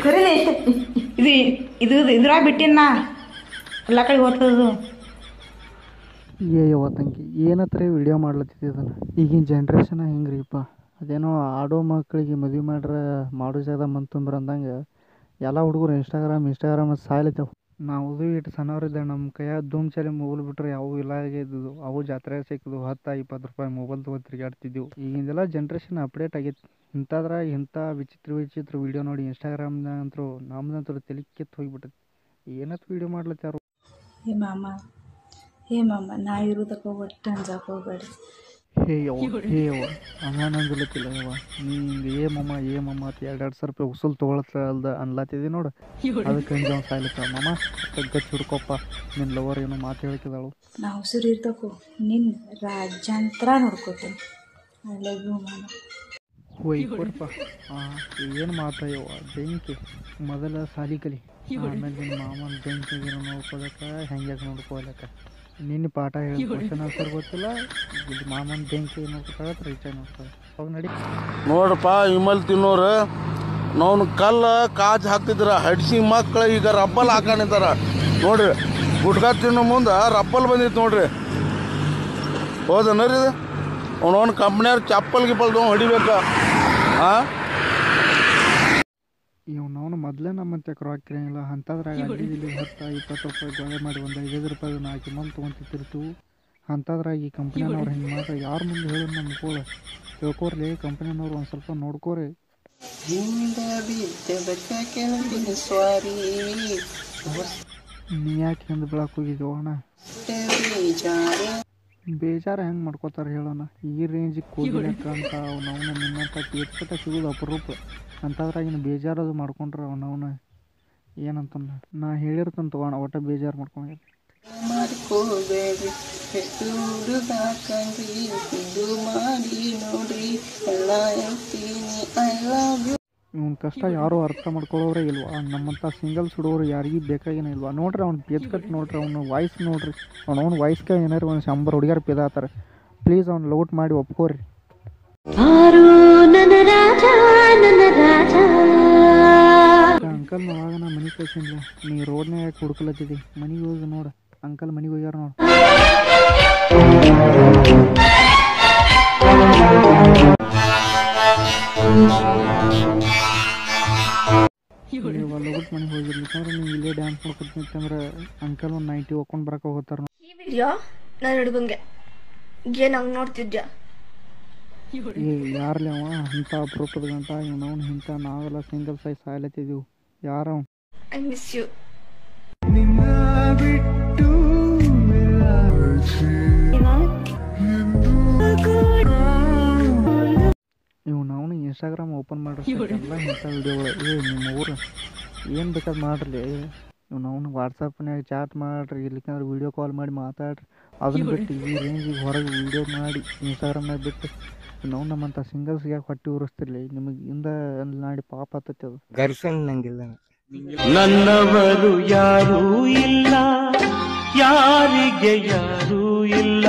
ಖರೀನೆ ಇದು ಇದು ಇದ್ರಾಗ ಬಿಟ್ಟಿನ ಎಲ್ಲ ಕಡೆ ಓದ್ತದು. ತಂಗಿ ಏನತ್ರ ವಿಡಿಯೋ ಮಾಡ್ಲತ್ತಿದ್ದೆ ಅದನ್ನು. ಈಗಿನ ಜನ್ರೇಷನ್ ಹಿಂಗ್ರಿಪ್ಪ. ಅದೇನೋ ಆಡೋ ಮಕ್ಕಳಿಗೆ ಮದುವೆ ಮಾಡೋ ಜಾಗದಾಗ ಮಂತು ತುಂಬ್ರ ಅಂದಂಗೆ ಎಲ್ಲ ಹುಡುಗರು ಇನ್ಸ್ಟಾಗ್ರಾಮ್ ಸಾಯ್ಲತ್ತೇವೆ. ನಾವು ಇಟ್ಟು ಸಣ್ಣವ್ರಿದ್ದ ನಮ್ಮ ಕೈಯಾಗ ಧೂಮ್ ಚಾಲಿ ಮೊಬೈಲ್ ಬಿಟ್ರೆ ಯಾವೂ ಇಲ್ಲ ಇದ್ದಿದ್ದು. ಅವು ಜಾತ್ರೆ ಸಿಕ್ಕಿದ್ವು 10-20 ರೂಪಾಯಿ ಮೊಬೈಲ್ ತೊಗೊಂಡು ತಿರುಗಾಡ್ತಿದ್ದೆವು. ಈಗಿಂದೆಲ್ಲ ಜನ್ರೇಷನ್ ಅಪ್ಡೇಟ್ ಆಗೈತಿ. ಇಂಥ ವಿಚಿತ್ರ ವೀಡಿಯೋ ನೋಡಿ ಇನ್ಸ್ಟಾಗ್ರಾಮ್ನಾಗ ಅಂತೂ ನಮ್ದಂತೂ ತಲೆ ಕಿತ್ತು ಹೋಗಿಬಿಟ್ಟೈತಿ. ಏನತ್ತು ವೀಡಿಯೋ ಮಾಡ್ಲತ್ತಾರು. ಹೇ ಮಾಮ ನಾ ಇರೋದಕ್ಕೆ ಒಟ್ಟು ಅಂಜಾಕ ಹೋಗ್ಬೇಡಿ. ಹೇ ಯವ್ವ ಹಂಗಂದಿಲ್ಲತ್ತಿಲ್ಲ ಯವ್ವ. ನೀ ಏ ಮಮ್ಮ ಅಂತ 2,000 ರೂಪಾಯಿ ಉಸುಲ್ ತೊಗೊಳತ್ತಲ್ದ ಅನ್ಲತ್ತಿದ್ದಿ ನೋಡು. ಅದಕ್ಕೆ ಅಂಜ ಸಾಯ್ಲತ್ತ ಮಮ್ಮ ಗಚ್ಚಿ ಹುಡ್ಕೊಪ್ಪ ನಿನ್ನ ಲವರ್ ಏನೋ ಮಾತು ಹೇಳಿಕಿದಾಳು. ನಾ ಉಸಿರು ಇರ್ತಕ್ಕೂ ನಿನ್ನ ರಾಜ್ಯಾಂತರ ನೋಡ್ಕೋತೀನಿ. ಐ ಲವ್ ಯು ಮಾಮ. ಹೋಯ್ಕೊರಪ್ಪ. ಏನು ಮಾತಾಯವ್ವ ಬೆಂಕಿ. ಮೊದಲ ಸಾಲಿ ಕಲಿ, ಆಮೇಲೆ ನಿನ್ನ ಮಾಮನ ಬೆಂಕಿಗಿರೋ ನೋಡ್ಕೋದಕ್ಕೆ ಹೆಂಗ್ಯಾಕೆ ನೋಡ್ಕೋಲಕ್ಕ. ನಿನ್ನ ಪಾಠ ಹೇಳಿ ಕ್ವಶನ್ ಆನ್ಸರ್ ಗೊತ್ತಿಲ್ಲ, ಇಲ್ಲಿ ಮಾಮನ ಬೆಂಕಿ ನೋಡ್ಕೊತಾಳೆ ರೀಚಾರ್ಜ್ ನೋಡ್ತಾಳೆ. ಅವಾಗ ನಡಿ ನೋಡ್ರಪ್ಪ ವಿಮಲ್ ತಿನ್ನೋರು ನಾವು ಕಲ್ಲ ಕಾಜ್ ಹಾಕ್ತಿದ್ರ ಹಡ್ಸಿ ಮಕ್ಕಳು ಈಗ ರಬ್ಬಲ್ ಹಾಕೊಂಡಿದ್ದಾರ ನೋಡ್ರಿ. ಗುಟ್ಕಾ ತಿನ್ನೋ ಮುಂದೆ ರಬ್ಬಲ್ ಬಂದಿತ್ತು ನೋಡ್ರಿ. ಹೌದನ್ನರಿ ಇದು ಅವನವನು ಕಂಪ್ನಿಯವ್ರು ಚಪ್ಪಲ್ ತೊಗೊಂಡು ಹೊಡಿಬೇಕ. ಇವನವನು ಮೊದಲೇ ನಮ್ಮಂತೆ ಕ್ರಾಕಿರಂಗಿಲ್ಲ. ಅಂಥದ್ರಾಗ ಅಲ್ಲಿ 10-20 ರೂಪಾಯಿ ಗೊಳೆ ಮಾಡಿ ಒಂದು 5 ರೂಪಾಯಿ 4 ಮಂದಿ ತೊಗೊಂತಿರ್ತೀವಿ. ಅಂಥದ್ರಾಗ ಈ ಕಂಪ್ನಿಯವ್ರು ಹಿಂಗೆ ಮಾಡ್ರೆ ಯಾರು ಮುಂದೆ ಹೇಳಿ ನಮ್ಮ ಮಕ್ಕಳು ತಿಳ್ಕೊರ್ಲಿ. ಕಂಪ್ನಿಯವ್ರು ಒಂದು ಸ್ವಲ್ಪ ನೋಡ್ಕೋರಿ. ನೀ ಯಾಕೆ ಹಿಂದೆ ಬೆಳಕ್ಕೆ ಹೋಗಿದ್ದೀವ ಅಣ್ಣ? ಬೇಜಾರು ಹೆಂಗೆ ಮಾಡ್ಕೋತಾರೆ ಹೇಳೋಣ. ಈ ರೇಂಜಿಗೆ ಕೂಗಿಲಕ್ಕ ಅಂತ ಅವನವನ್ನ ನಿನ್ನಂತ ತೀರ್ಸಕ ಸಿಗೋದು ಅಪರೂಪ. ಅಂಥದ್ರಾಗಿನ ಬೇಜಾರದು ಮಾಡ್ಕೊಂಡ್ರೆ ಅವನವನ್ನ ಏನಂತ ನಾ ಹೇಳಿರ್ತಂತ ತಗೋಣ. ಒಟ್ಟು ಬೇಜಾರು ಮಾಡ್ಕೊಂಡ್ರೆ ಇವನ್ ಕಷ್ಟ ಯಾರು ಅರ್ಥ ಮಾಡ್ಕೊಳ್ಳೋರೇ ಇಲ್ವಾ. ನಮ್ಮಂಥ ಸಿಂಗಲ್ಸ್ ಹುಡುಗರು ಯಾರಿಗೂ ಬೇಕಾಗೇನೇ ಇಲ್ವಾ. ನೋಡ್ರಿ ಅವ್ನು ಪೇಜ್ ಕಟ್ ನೋಡ್ರಿ, ಅವ್ನು ವಾಯ್ಸ್ ನೋಡ್ರಿ. ಅವ್ನು ವಾಯ್ಸ್ಗೆ ಏನಾರು ಒಂದು 100 ಹುಡುಗಿಯರು ಪೇದಾತಾರೆ. ಪ್ಲೀಸ್ ಅವ್ನು ಲೌಟ್ ಮಾಡಿ ಒಪ್ಕೋರಿ. ಅಂಕಲ್ ಅವಾಗ ನಾ ಮನೆ ಕಳ್ಸಿಲ್ಲ, ನೀ ರೋಡ್ನಾಗ ಯಾಕೆ ಹುಡ್ಕೊಲತ್ತಿದ್ದಿ? ಮನೆಗೆ ಹೋಗಿ ನೋಡು, ಅಂಕಲ್ ಮನೆಗೆ ಹೋಗ್ಯಾರ ನೋಡು. ಲಗುಟ್ ಮನೆಗೆ ಹೋಗಿರ್ಲಿಕ್ಕಂದ್ರೆ ನೀವು ಇಲ್ಲೇ ಡ್ಯಾನ್ಸ್ ಮಾಡ್ಕೊತಿತ್ತಂದ್ರೆ ಅಂಕಲ್ ಒಂದು 90 ಹೋಗ್ಕೊಂಡು ಬರಕ್ಕೆ ಹೋಗ್ತಾರೆ. ಈ ವಿಡಿಯೋ ನಾನು ಹುಡುಗಂಗೆ ಏನು ಹಂಗೆ ನೋಡ್ತಿದ್ಯಾ? ಯಾರ್ಲಿ ಅವ ಇಂಥ ಅಪರೂಪದ ಗಂಟ ಇವನವನು ಇಂಥ ನಾವೆಲ್ಲ ಸಿಂಗಲ್ ಸೈಜ್ ಸಾಯ್ಲತ್ತಿದ್ದೀವಿ. ಯಾರ ಐ ಮಿಸ್ ಯು. ಇವನವನು ಇನ್ಸ್ಟಾಗ್ರಾಮ್ ಓಪನ್ ಮಾಡ್ರಿ ಎಲ್ಲ ಇಂಥ ವಿಡಿಯೋಗಳು. ನಿಮ್ಮ ಊರು ಏನು ಬೇಕಾದ್ರೆ ಮಾಡ್ರಿ. ಇವನವನು ವಾಟ್ಸಪ್ನಾಗ ಚಾಟ್ ಮಾಡಿರಿ, ಇಲ್ಲಿಕಂದ್ರೆ ವೀಡಿಯೋ ಕಾಲ್ ಮಾಡಿ ಮಾತಾಡ್ರಿ. ಅದನ್ನ ಬಿಟ್ಟು ಈ ರೇಂಜಿಗೆ ಹೊರಗೆ ವೀಡಿಯೋ ಮಾಡಿ ಇನ್ಸ್ಟಾಗ್ರಾಮ್ನಾಗ ಬಿಟ್ಟು ನಾವು ನಮ್ಮಂಥ ಸಿಂಗಲ್ಸ್ಗೆ ಯಾಕೆ ಹೊಟ್ಟೆ ಉರಿಸ್ತಿರ್ಲಿ? ನಿಮಗೆ ಇಂದ ನಾಡಿ ಪಾಪ ಹತ್ತೈತೆ ಅದು. ಗರ್ಲ್ಫ್ರೆಂಡ್ ನಂಗಿಲ್ಲ. ನನ್ನವರು ಯಾರೂ ಇಲ್ಲ, ಯಾರಿಗೆ ಯಾರೂ ಇಲ್ಲ.